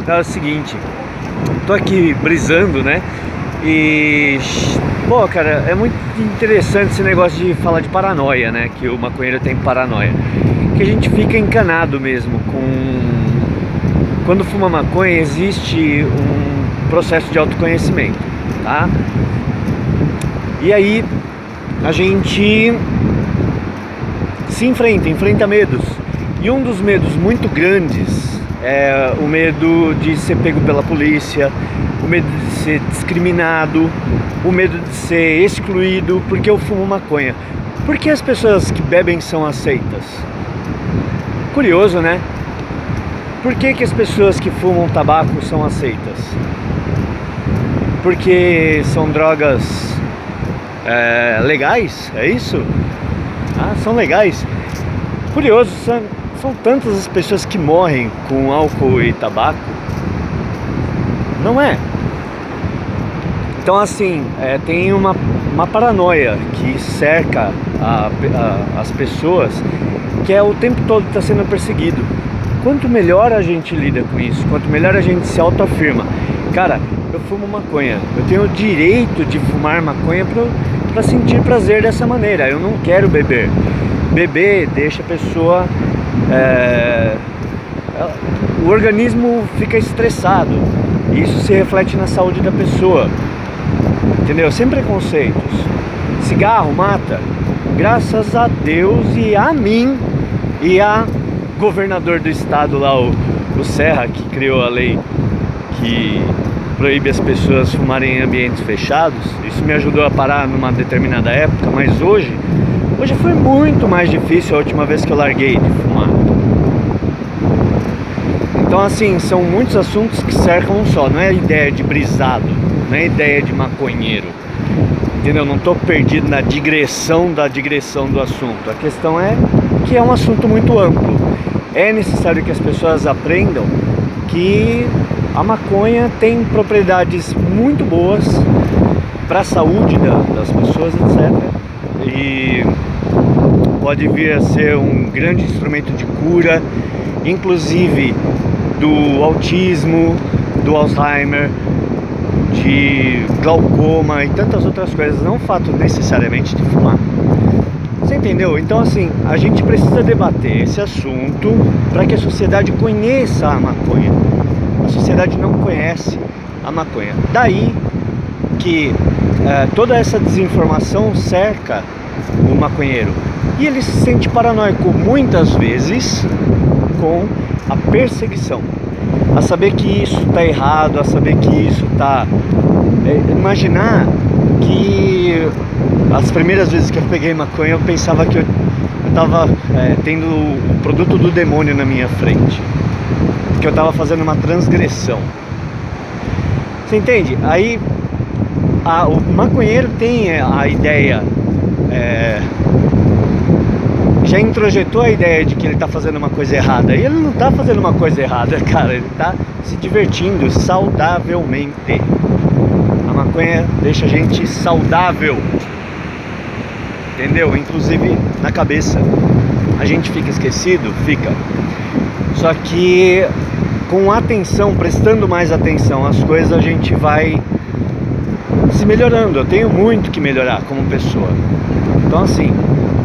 Então é o seguinte, tô aqui brisando, né? E, pô, cara, é muito interessante esse negócio de falar de paranoia, né? Que o maconheiro tem paranoia. Que a gente fica encanado mesmo com... Quando fuma maconha, existe um processo de autoconhecimento, tá? E aí, a gente se enfrenta medos. E um dos medos muito grandes é o medo de ser pego pela polícia, o medo de ser discriminado, o medo de ser excluído porque eu fumo maconha. Por que as pessoas que bebem são aceitas? Curioso, né? Por que as pessoas que fumam tabaco são aceitas? Porque são drogas legais? É isso? Ah, são legais. Curioso, são tantas as pessoas que morrem com álcool e tabaco. Não é? Então assim, tem uma paranoia que cerca as pessoas, que é o tempo todo está sendo perseguido. Quanto melhor a gente lida com isso, quanto melhor a gente se autoafirma. Cara, eu fumo maconha, eu tenho o direito de fumar maconha para sentir prazer dessa maneira. Eu não quero beber. Beber deixa a pessoa... o organismo fica estressado. E isso se reflete na saúde da pessoa. Entendeu? Sem preconceitos. Cigarro mata. Graças a Deus e a mim e a governador do estado lá, o Serra, que criou a lei que proíbe as pessoas fumarem em ambientes fechados. Isso me ajudou a parar numa determinada época, mas hoje foi muito mais difícil a última vez que eu larguei de fumar. Então assim, são muitos assuntos que cercam um só. Não é ideia de brisado, não é ideia de maconheiro, entendeu? Não estou perdido na digressão do assunto. A questão é que é um assunto muito amplo. É necessário que as pessoas aprendam que a maconha tem propriedades muito boas para a saúde das pessoas, etc. E pode vir a ser um grande instrumento de cura, inclusive do autismo, do Alzheimer, de glaucoma e tantas outras coisas. Não o fato necessariamente de fumar. Você entendeu? Então assim, a gente precisa debater esse assunto para que a sociedade conheça a maconha. A sociedade não conhece a maconha. Daí que toda essa desinformação cerca o maconheiro. E ele se sente paranoico muitas vezes com a perseguição. A saber que isso está errado, a saber que isso está... imaginar que as primeiras vezes que eu peguei maconha eu pensava que eu estava tendo o produto do demônio na minha frente, que eu estava fazendo uma transgressão. Você entende? Aí o maconheiro tem a ideia, já introjetou a ideia de que ele está fazendo uma coisa errada. E ele não está fazendo uma coisa errada, cara. Ele está se divertindo saudavelmente. A maconha deixa a gente saudável, entendeu? Inclusive na cabeça. A gente fica esquecido? Fica. Só que com atenção, prestando mais atenção às coisas, a gente vai se melhorando. Eu tenho muito que melhorar como pessoa. Então assim,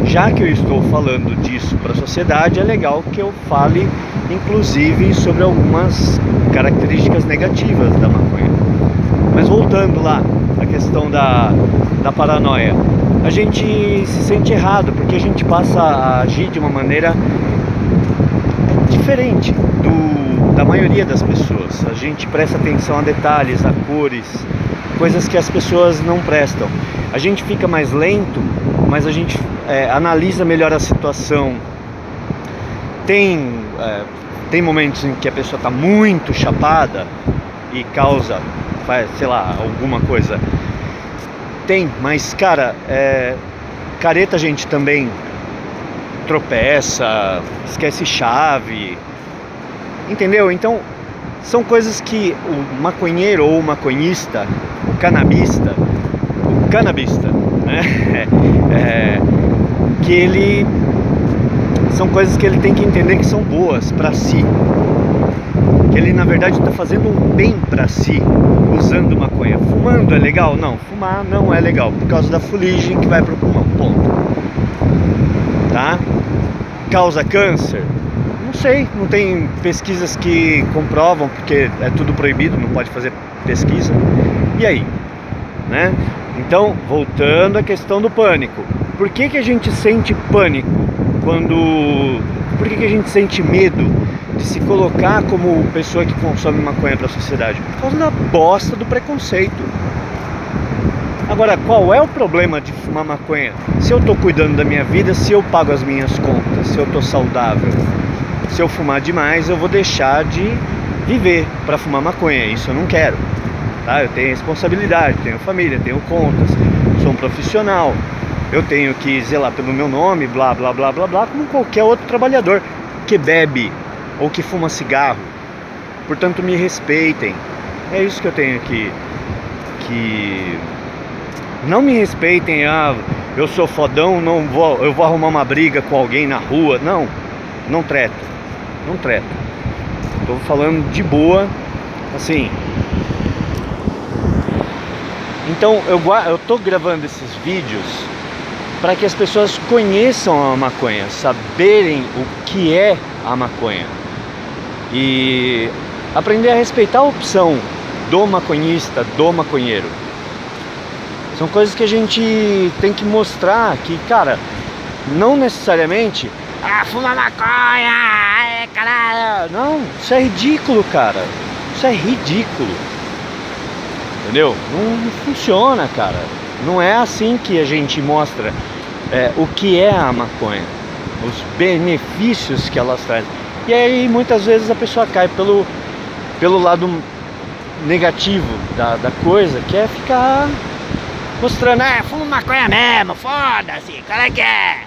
já que eu estou falando disso para a sociedade, é legal que eu fale inclusive sobre algumas características negativas da maconha. Mas voltando lá, a questão da paranoia. A gente se sente errado porque a gente passa a agir de uma maneira diferente da maioria das pessoas. A gente presta atenção a detalhes, a cores, coisas que as pessoas não prestam. A gente fica mais lento, mas a gente analisa melhor a situação. Tem momentos em que a pessoa está muito chapada e faz, sei lá, alguma coisa. Tem, mas cara, careta a gente também tropeça, esquece chave, entendeu? Então são coisas que o maconheiro ou o maconhista, o canabista, né? Que ele... São coisas que ele tem que entender que são boas para si. na verdade está fazendo um bem para si usando maconha. Fumando é legal? Não, fumar não é legal por causa da fuligem que vai pro pulmão, ponto. Tá? Causa câncer? Não sei, não tem pesquisas que comprovam, porque é tudo proibido, não pode fazer pesquisa. E aí? Né? Então, voltando à questão do pânico. Por que que a gente sente pânico quando... Por que que a gente sente medo de se colocar como pessoa que consome maconha para a sociedade? Por causa da bosta do preconceito. Agora, qual é o problema de fumar maconha? Se eu tô cuidando da minha vida, se eu pago as minhas contas, se eu tô saudável. Se eu fumar demais, eu vou deixar de viver para fumar maconha. Isso eu não quero. Tá? Eu tenho responsabilidade, tenho família, tenho contas, sou um profissional. Eu tenho que zelar pelo meu nome, blá, blá, blá, blá, blá, como qualquer outro trabalhador que bebe ou que fuma cigarro. Portanto, me respeitem. É isso que eu tenho que não me respeitem. Ah, eu sou fodão, eu vou arrumar uma briga com alguém na rua. Não treto. Tô falando de boa, assim. Então eu tô gravando esses vídeos para que as pessoas conheçam a maconha, saberem o que é a maconha e aprender a respeitar a opção do maconhista, do maconheiro. São coisas que a gente tem que mostrar que, cara, não necessariamente fuma maconha, caralho. Não, isso é ridículo, cara. Isso é ridículo. Entendeu? Não funciona, cara. Não é assim que a gente mostra o que é a maconha, os benefícios que elas trazem. E aí muitas vezes a pessoa cai pelo lado negativo da coisa, que é ficar mostrando, fuma maconha mesmo, foda-se, qual é que é?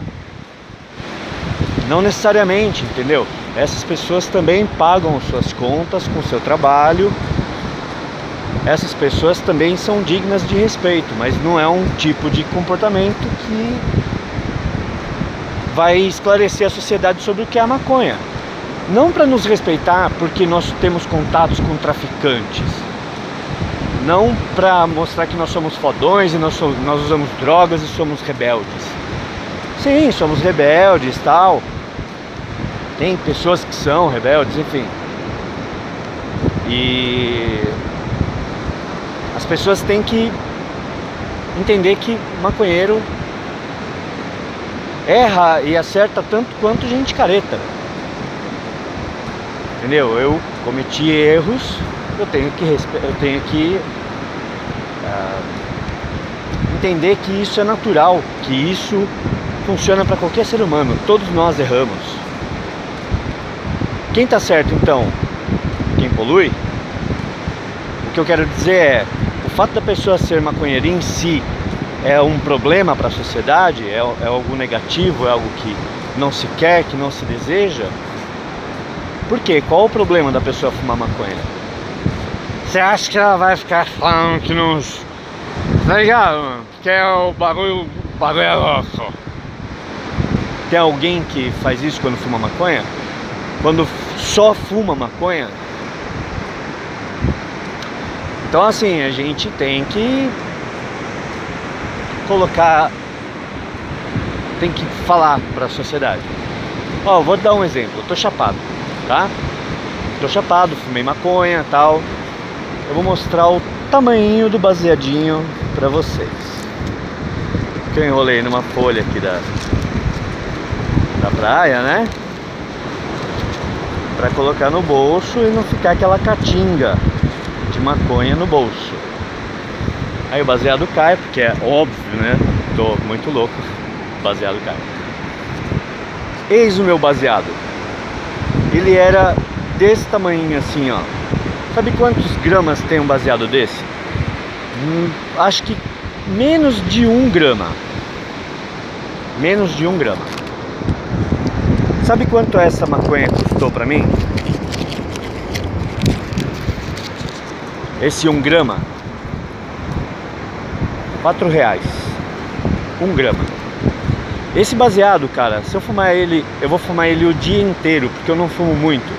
Não necessariamente, entendeu? Essas pessoas também pagam suas contas com o seu trabalho. Essas pessoas também são dignas de respeito, mas não é um tipo de comportamento que vai esclarecer a sociedade sobre o que é a maconha. Não para nos respeitar porque nós temos contatos com traficantes. Não para mostrar que nós somos fodões e nós usamos drogas e somos rebeldes. Sim, somos rebeldes, tal. Tem pessoas que são rebeldes, enfim. E as pessoas têm que entender que maconheiro erra e acerta tanto quanto gente careta. Entendeu? Eu cometi erros, eu tenho que entender que isso é natural, que isso funciona para qualquer ser humano. Todos nós erramos. Quem tá certo então? Quem polui? O que eu quero dizer é, o fato da pessoa ser maconheira em si é um problema para a sociedade, é algo negativo, é algo que não se quer, que não se deseja. Por quê? Qual o problema da pessoa fumar maconha? Você acha que ela vai ficar falando que nos... Tá ligado, mano? Que é o bagulho é louco. Tem alguém que faz isso quando fuma maconha? Quando só fuma maconha? Então assim, a gente tem que colocar, tem que falar para a sociedade. Ó, vou dar um exemplo. Eu tô chapado, tá? Tô chapado, fumei maconha e tal. Eu vou mostrar o tamanho do baseadinho pra vocês. Que eu enrolei numa folha aqui da praia, né? Pra colocar no bolso e não ficar aquela catinga de maconha no bolso. Aí o baseado cai, porque é óbvio, né? Tô muito louco. O baseado cai. Eis o meu baseado. Ele era desse tamanho assim, ó. Sabe quantos gramas tem um baseado desse? Acho que menos de 1 grama. Menos de 1 grama. Sabe quanto essa maconha custou pra mim? Esse 1 grama, R$4. 1 grama. Esse baseado, cara, se eu fumar ele, eu vou fumar ele o dia inteiro, porque eu não fumo muito.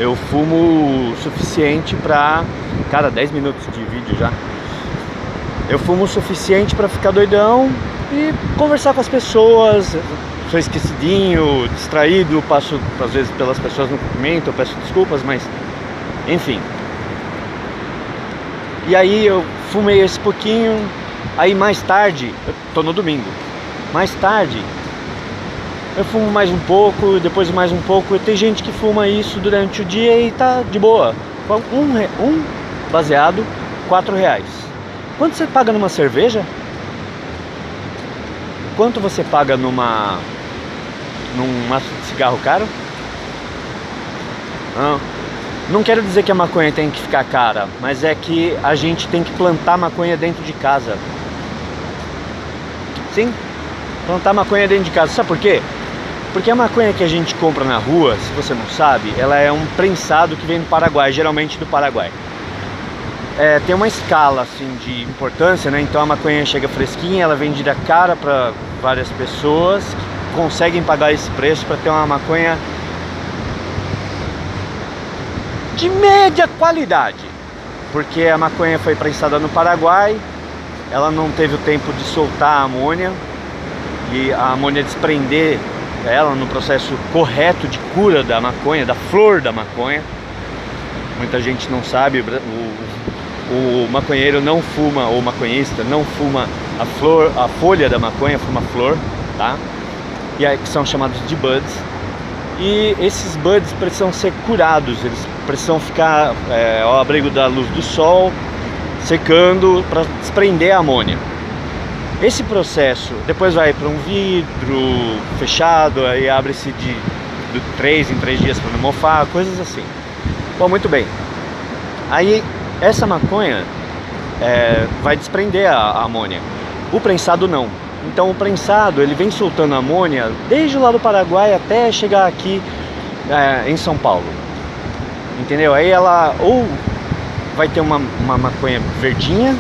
eu fumo o suficiente pra... Cara, 10 minutos de vídeo já. Eu fumo o suficiente pra ficar doidão e conversar com as pessoas. Sou esquecidinho, distraído, passo às vezes pelas pessoas no cumprimento, eu peço desculpas, mas enfim. E aí eu fumei esse pouquinho, aí mais tarde, eu tô no domingo, mais tarde eu fumo mais um pouco, depois mais um pouco. Tem gente que fuma isso durante o dia e tá de boa. Um baseado, R$4. Quanto você paga numa cerveja? Quanto você paga num maço de cigarro caro? Não quero dizer que a maconha tem que ficar cara, mas é que a gente tem que plantar maconha dentro de casa. Sim, plantar maconha dentro de casa. Sabe por quê? Porque a maconha que a gente compra na rua, se você não sabe, ela é um prensado que vem do Paraguai, geralmente do Paraguai. Tem uma escala assim de importância, né? Então a maconha chega fresquinha, ela vende da cara para várias pessoas que conseguem pagar esse preço para ter uma maconha de média qualidade, porque a maconha foi prensada no Paraguai, ela não teve o tempo de soltar a amônia e a amônia desprender ela no processo correto de cura da maconha, da flor da maconha. Muita gente não sabe, o maconheiro não fuma, ou maconhista não fuma a flor, a folha da maconha, fuma a flor, tá? E aí, que são chamados de buds. E esses buds precisam ser curados, eles precisam ficar ao abrigo da luz do sol, secando para desprender a amônia. Esse processo depois vai para um vidro fechado, aí abre-se de 3 em 3 dias para não mofar, coisas assim. Bom, muito bem. Aí essa maconha vai desprender a amônia. O prensado não. Então o prensado ele vem soltando amônia desde lá do Paraguai até chegar aqui em São Paulo. Entendeu? Aí ela ou vai ter uma maconha verdinha,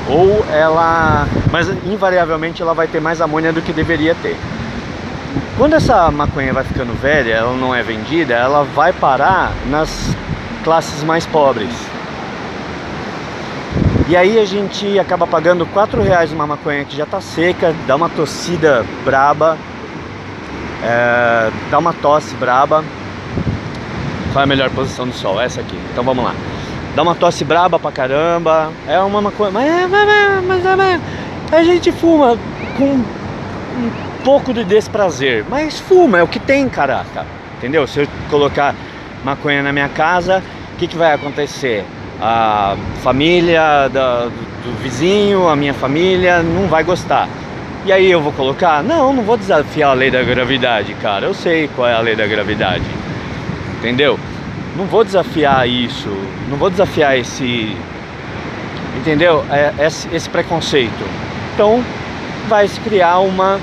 ou ela... Mas invariavelmente ela vai ter mais amônia do que deveria ter. Quando essa maconha vai ficando velha, ela não é vendida, ela vai parar nas classes mais pobres. E aí a gente acaba pagando R$4 uma maconha que já tá seca, dá uma tossida braba, dá uma tosse braba. Qual é a melhor posição do sol? Essa aqui. Então vamos lá. Dá uma tosse braba pra caramba. É uma maconha... Mas a gente fuma com um pouco de desprazer. Mas fuma, é o que tem, caraca. Entendeu? Se eu colocar maconha na minha casa, o que vai acontecer? A família do vizinho, a minha família não vai gostar. E aí eu vou colocar? Não vou desafiar a lei da gravidade, cara. Eu sei qual é a lei da gravidade. Entendeu? Não vou desafiar isso. Não vou desafiar esse... Entendeu? Esse preconceito. Então vai se criar uma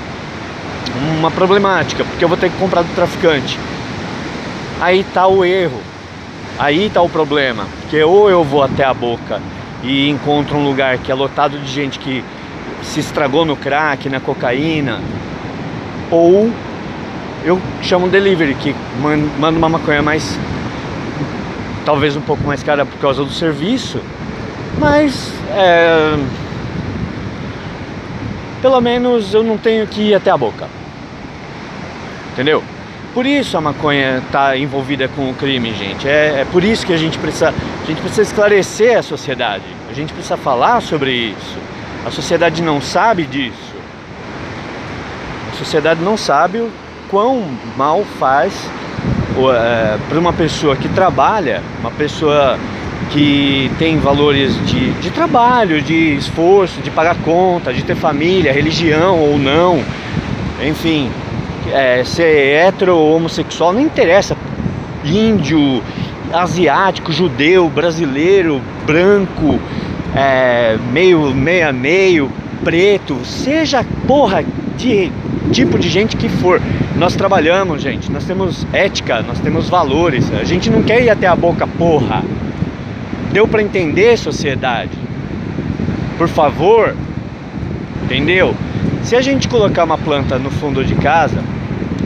problemática, porque eu vou ter que comprar do traficante. Aí tá o erro. Aí tá o problema, porque ou eu vou até a boca e encontro um lugar que é lotado de gente que se estragou no crack, na cocaína, ou eu chamo um delivery que manda uma maconha mais, talvez um pouco mais cara por causa do serviço, mas pelo menos eu não tenho que ir até a boca, entendeu? Por isso a maconha está envolvida com o crime, gente. É por isso que a gente precisa esclarecer a sociedade. A gente precisa falar sobre isso. A sociedade não sabe disso. A sociedade não sabe o quão mal faz para uma pessoa que trabalha, uma pessoa que tem valores de trabalho, de esforço, de pagar conta, de ter família, religião ou não, enfim... ser hétero ou homossexual, não interessa. Índio, asiático, judeu, brasileiro, branco, meio a meio, preto, seja porra de tipo de gente que for. Nós trabalhamos, gente, nós temos ética, nós temos valores. A gente não quer ir até a boca, porra. Deu pra entender, sociedade? Por favor, entendeu? Se a gente colocar uma planta no fundo de casa,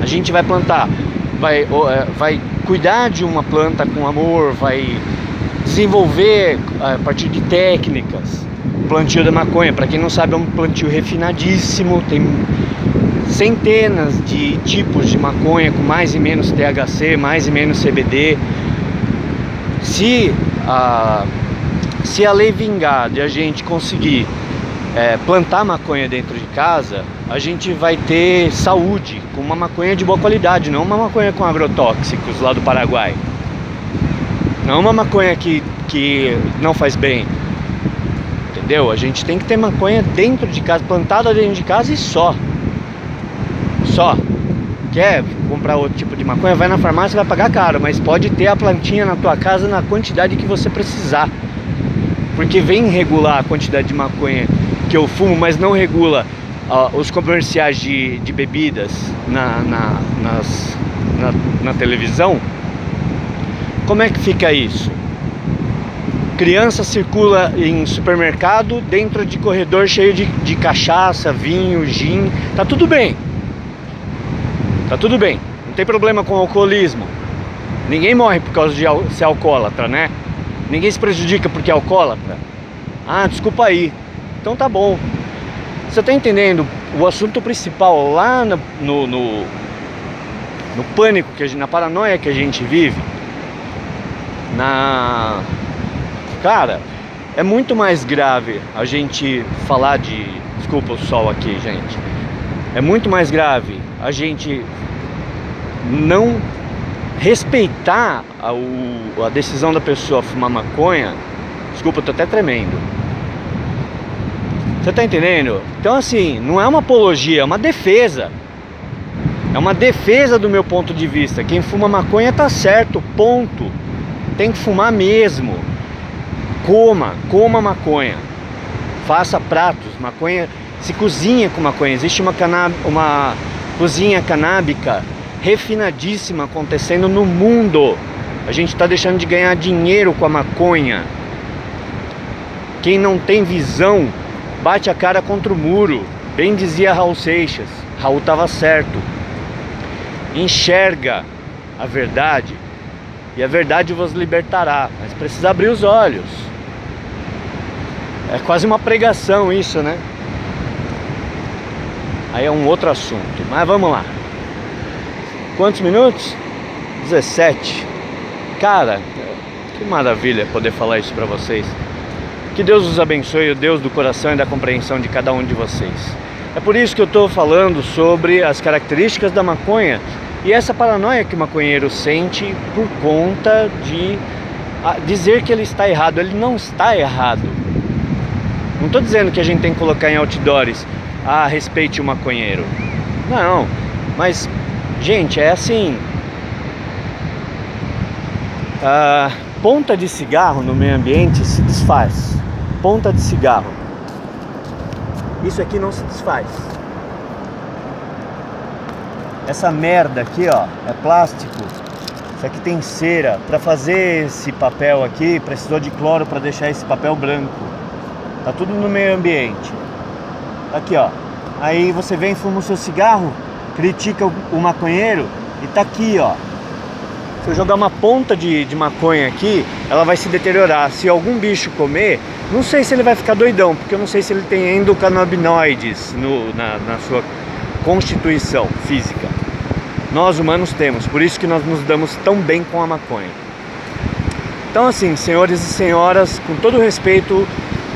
a gente vai plantar vai cuidar de uma planta com amor, vai desenvolver a partir de técnicas. O plantio da maconha, para quem não sabe, é um plantio refinadíssimo, tem centenas de tipos de maconha com mais e menos THC, mais e menos CBD. Se a lei vingar de a gente conseguir plantar maconha dentro de casa, a gente vai ter saúde com uma maconha de boa qualidade, não uma maconha com agrotóxicos lá do Paraguai, não uma maconha que não faz bem, entendeu? A gente tem que ter maconha dentro de casa, plantada dentro de casa e só. Quer comprar outro tipo de maconha, vai na farmácia e vai pagar caro, mas pode ter a plantinha na tua casa na quantidade que você precisar, porque vem regular a quantidade de maconha que eu fumo, mas não regula os comerciais de bebidas na televisão. Como é que fica isso? Criança circula em supermercado dentro de corredor cheio de cachaça, vinho, gin, tá tudo bem. Tá tudo bem, não tem problema com alcoolismo. Ninguém morre por causa de ser alcoólatra, né? Ninguém se prejudica porque é alcoólatra. Ah, desculpa aí. Então tá bom. Você tá entendendo? O assunto principal lá no pânico, na paranoia que a gente vive, Cara, é muito mais grave a gente falar de... Desculpa o sol aqui, gente. É muito mais grave a gente não respeitar a decisão da pessoa fumar maconha. Desculpa, eu tô até tremendo. Você tá entendendo? Então assim, não é uma apologia, é uma defesa. É uma defesa do meu ponto de vista. Quem fuma maconha tá certo, ponto. Tem que fumar mesmo. Coma maconha. Faça pratos, maconha. Se cozinha com maconha. Existe uma cozinha canábica refinadíssima acontecendo no mundo. A gente está deixando de ganhar dinheiro com a maconha. Quem não tem visão bate a cara contra o muro. Bem dizia Raul Seixas. Raul estava certo. Enxerga a verdade e a verdade vos libertará. Mas precisa abrir os olhos. É quase uma pregação isso, né? Aí é um outro assunto, mas vamos lá. Quantos minutos? 17. Cara, que maravilha poder falar isso pra vocês. Que Deus os abençoe, o Deus do coração e da compreensão de cada um de vocês. É por isso que eu tô falando sobre as características da maconha e essa paranoia que o maconheiro sente por conta de dizer que ele está errado. Ele não está errado. Não estou dizendo que a gente tem que colocar em outdoors: respeite o maconheiro. Não, mas, gente, é assim. Ponta de cigarro no meio ambiente se desfaz. Ponta de cigarro. Isso aqui não se desfaz. Essa merda aqui, ó, é plástico. Isso aqui tem cera. Para fazer esse papel aqui, precisou de cloro para deixar esse papel branco. Tá tudo no meio ambiente. Aqui, ó. Aí você vem, fuma o seu cigarro, critica o maconheiro e tá aqui, ó. Se eu jogar uma ponta de maconha aqui, ela vai se deteriorar. Se algum bicho comer, não sei se ele vai ficar doidão, porque eu não sei se ele tem endocannabinoides na sua constituição física. Nós humanos temos, por isso que nós nos damos tão bem com a maconha. Então assim, senhores e senhoras, com todo respeito,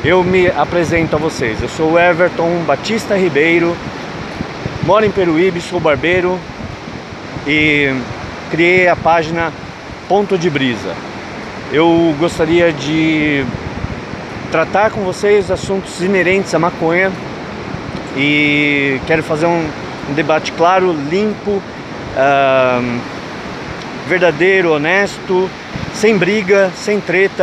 eu me apresento a vocês. Eu sou o Everton Batista Ribeiro, moro em Peruíbe, sou barbeiro e criei a página Ponto de Brisa. Eu gostaria de tratar com vocês assuntos inerentes à maconha e quero fazer um debate claro, limpo, verdadeiro, honesto, sem briga, sem treta.